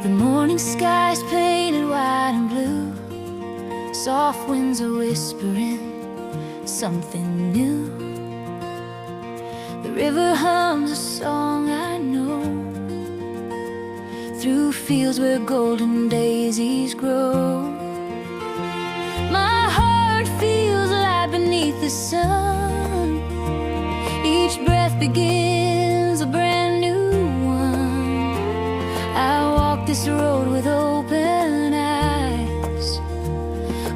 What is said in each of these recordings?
The morning sky's painted white and blue. Soft winds are whispering something new. The river hums a song I know, through fields where golden daisies grow. My heart feels alive beneath the sun. Each breath begins a brand new one. I walk this road with open eyes,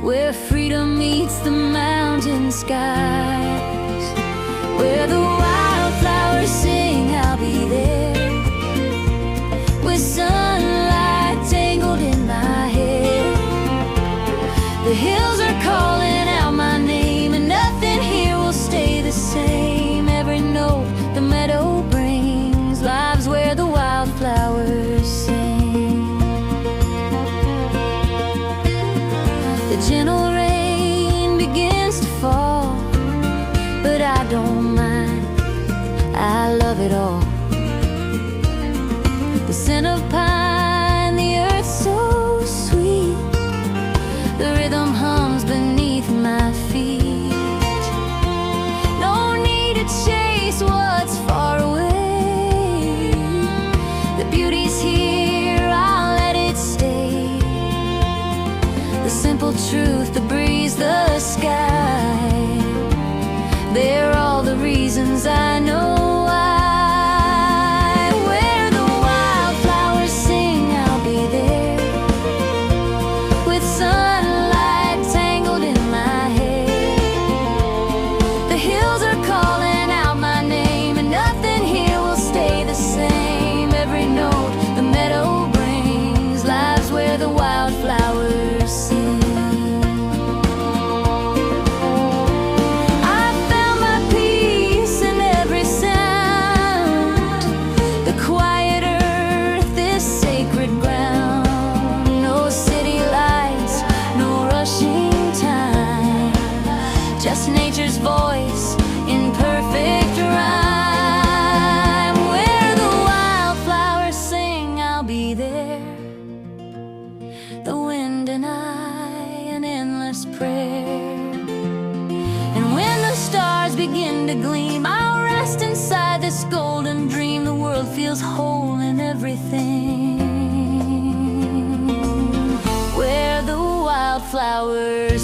where freedom meets the mountain skies. Where the wildflowers sing, I'll be there, with sunlight tangled in my hair. The hills are calling out my name, and nothing here will stay the same. Every note the meadow brings lives where the wildflowers sing. The gentle rain begins to fall, but I don't mind, I love it all. The scent of pine, the earth so sweet, the rhythm hums beneath my feet. No need to chase what's far away. The beauty's here, I'll let it stay. The simple truth, the breeze, the sky, they're all the reasons I know why. Where the wildflowers sing, I'll be there, with sunlight tangled in my hair. The hills are calling out my name, and nothing here will stay the same. Every note the meadow brings lives where the wildflowers sing. I found my peace in every sound. The quiet earth, this sacred ground. No city lights, no rushing time, just nature's voice in perfect rhyme. Where the wildflowers sing, I'll be there. The wind and I, an endless prayer. And when the stars begin to gleam, I'll rest inside this golden dream. The world feels whole in everything, where the wildflowers